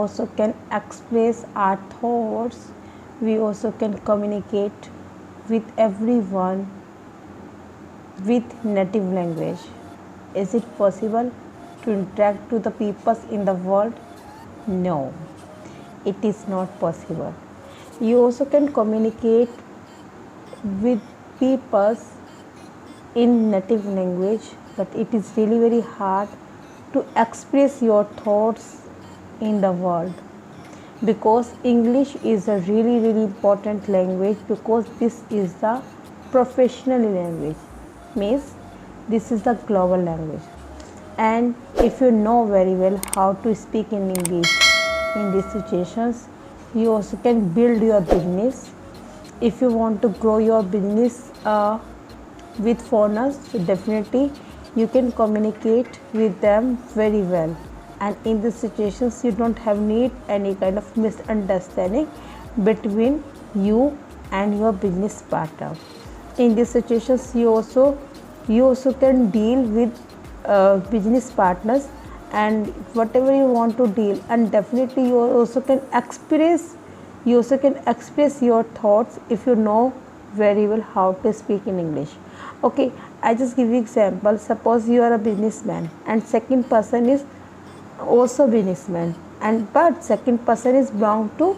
also can express our thoughts, we also can communicate with everyone with native language. Is it possible to interact to the peoples in the world? No, it is not possible. You also can communicate with peoples in native language, but it is really very hard to express your thoughts in the world, because English is a really important language, because this is the professional language, means this is the global language. And if you know very well how to speak in English in these situations, you also can build your business. If you want to grow your business with foreigners, so definitely you can communicate with them very well, and in these situations you don't have need any kind of misunderstanding between you and your business partner. In these situations you also can deal with business partners and whatever you want to deal, and definitely you also can express your thoughts if you know very well how to speak in English. Okay, I just give you example. Suppose you are a businessman and second person is also businessman, and but second person is belong to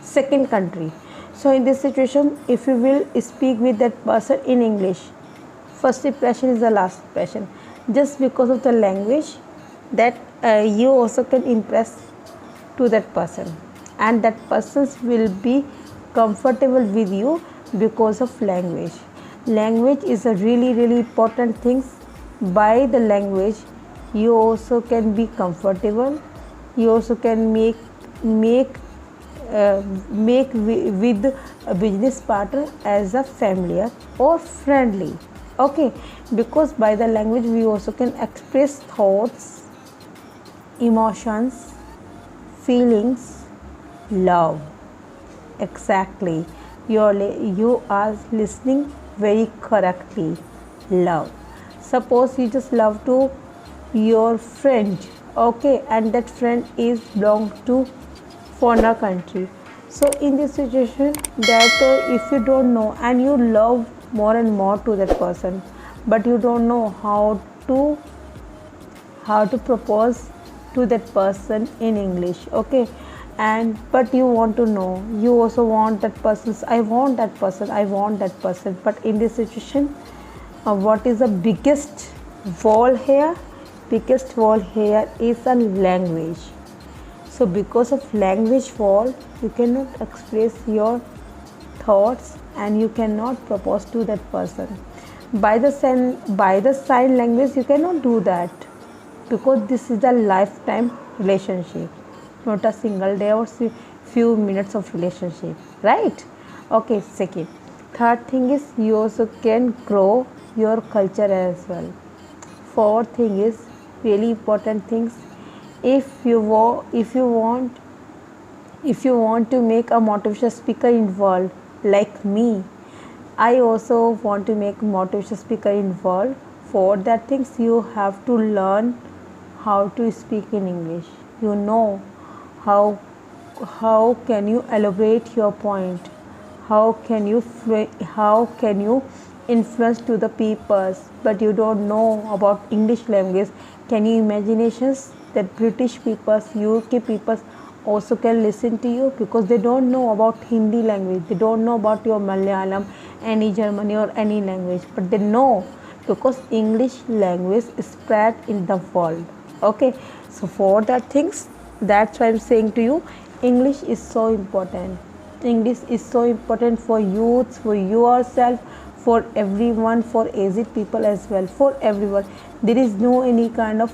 second country. So in this situation, if you will speak with that person in English, first impression is the last impression. Just because of the language, that you also can impress to that person, and that person will be comfortable with you because of language. Language is a really important thing. By the language you also can be comfortable, you also can make with a business partner as a familiar or friendly. Okay, because by the language we also can express thoughts, emotions, feelings, love. Exactly, you are listening very correctly. Love. Suppose you just love to your friend, okay, and that friend is belong to foreigner country. So in this situation, that if you don't know and you love more and more to that person, but you don't know how to propose to that person in English, okay, and but you want to know, you also want that person's, I want that person, but in this situation, what is the biggest wall here is a language. So because of language wall, you cannot express your thoughts and you cannot propose to that person. By the sign language you cannot do that, because this is a lifetime relationship, not a single day or few minutes of relationship, right? Okay, second. Third thing is you also can grow your culture as well. Fourth thing is really important things. If you want to make a motivational speaker in world like me, I also want to make motivational speaker in world. For that things you have to learn how to speak in English. You know how how can you elaborate your point, how can you influence to the peoples, but you don't know about English language. Can you imaginations that British peoples, UK peoples also can listen to you, because they don't know about Hindi language, they don't know about your Malayalam, any Germany or any language, but they know because English language is spread in the world. Okay, so for that things, that's why I'm saying to you, English is so important. English is so important for youth, for yourself, for everyone, for aged people as well, for everyone. There is no any kind of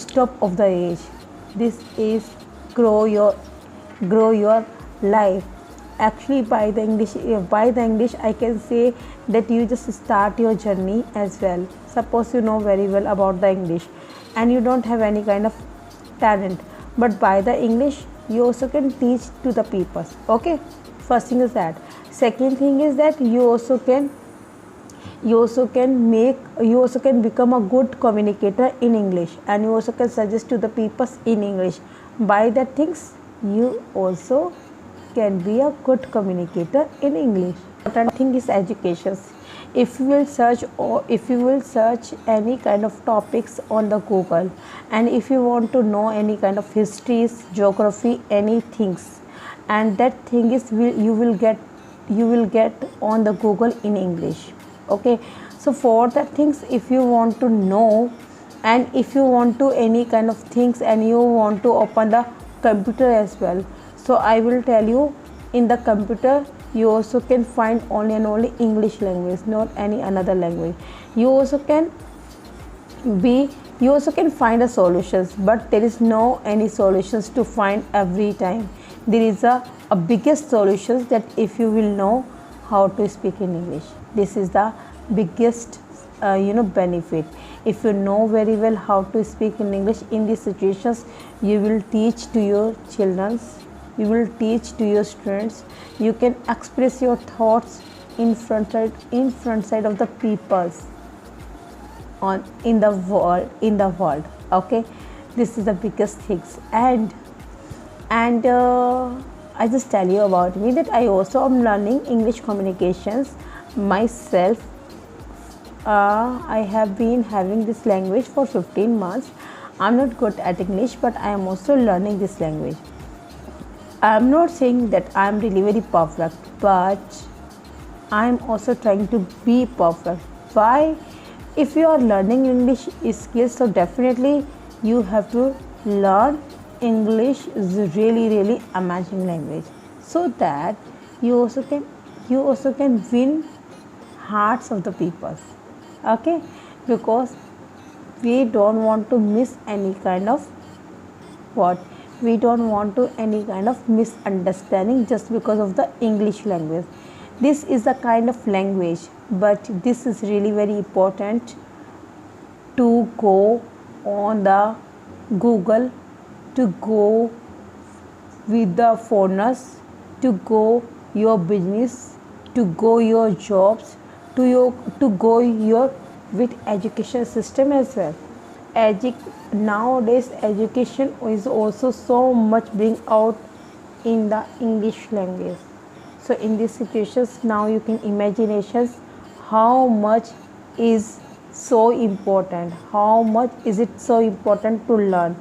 stop of the age. This is grow your grow your life. Actually, by the English I can say that you just start your journey as well. Suppose you know very well about the English and you don't have any kind of talent, but by the English you also can teach to the people. Okay, first thing is that. Second thing is that you also can become a good communicator in English, and you also can suggest to the people in English. By that things you also can be a good communicator in English. Important thing is education. If you will search, or if you will search any kind of topics on the Google, and if you want to know any kind of histories, geography, any things, and that thing is you will get on the Google in English. Okay, so for that things, if you want to know, and if you want to any kind of things, and you want to open the computer as well, so I will tell you, in the computer you also can find only and only English language, not any another language. You also can find a solutions, but there is no any solutions to find every time. There is a biggest solutions, that if you will know how to speak in English, this is the biggest benefit. If you know very well how to speak in English, in these situations you will teach to your children, you will teach to your students, you can express your thoughts in front side of the peoples on in the world. Okay, this is the biggest things. And I just tell you about me, that I also am learning English communications myself. I have been having this language for 15 months. I'm not good at English, but I am also learning this language. I'm not saying that I'm really very perfect, but I'm also trying to be perfect. Why? If you are learning English skills, so definitely you have to learn English is really amazing language, so that you also can win hearts of the people. Okay, because we don't want to miss any kind of we don't want to any kind of misunderstanding just because of the English language. This is a kind of language, but this is really very important to go on the Google, to go with the foreigners, to go your business, to go your jobs, to go your with education system as well. Nowadays education is also so much bring out in the English language. So in these situations, now you can imaginations how much is so important, how much is it so important to learn.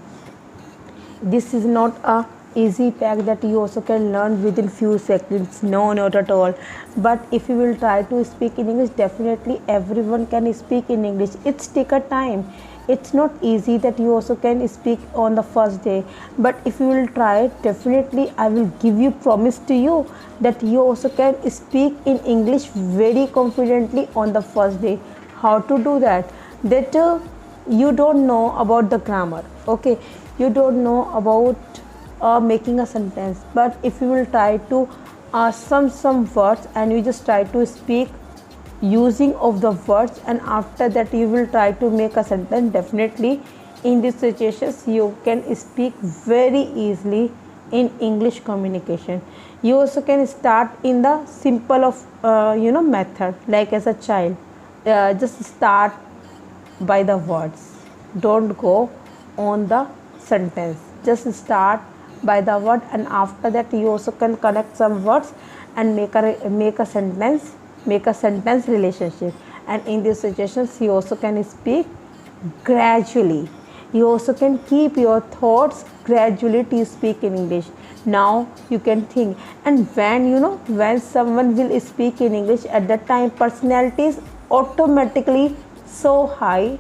This is not a easy pack that you also can learn within few seconds, no, not at all. But if you will try to speak in English, definitely everyone can speak in English. It's take a time, it's not easy that you also can speak on the first day, but if you will try, definitely I will give you promise to you that you also can speak in English very confidently on the first day. How to do that? You don't know about the grammar, okay, you don't know about making a sentence, but if you will try to some words, and you just try to speak using of the words, and after that you will try to make a sentence, definitely in these situations you can speak very easily in English communication. You also can start in the simple of method, like as a child, just start by the words, don't go on the sentence, just start by the word, and after that you also can connect some words and make a sentence relationship. And in these situations you also can speak gradually, you also can keep your thoughts gradually to speak in English. Now you can think, and when someone will speak in English, at that time personality is automatically so high,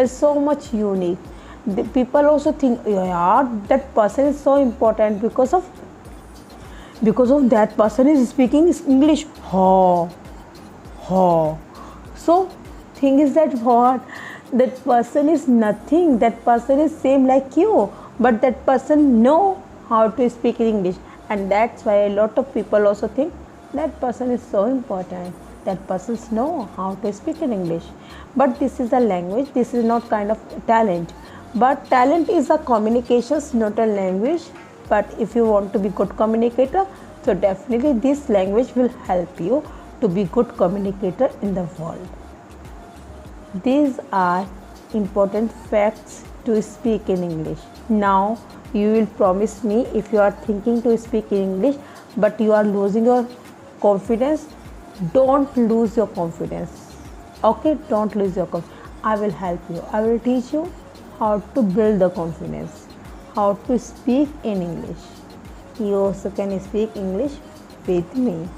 so much unique. The people also think, yeah, that person is so important because of that person is speaking English. So thing is that that person is nothing, that person is same like you, but that person know how to speak in English. And that's why a lot of people also think that person is so important, that person know how to speak in English. But this is a language, this is not kind of talent. But talent is a communications, not a language. But if you want to be good communicator, so definitely this language will help you to be good communicator in the world. These are important facts to speak in English. Now, you will promise me if you are thinking to speak in English but you are losing your confidence, don't lose your confidence. Okay, don't lose your confidence. I will help you. I will teach you how to build the confidence, how to speak in English. You also can speak English with me.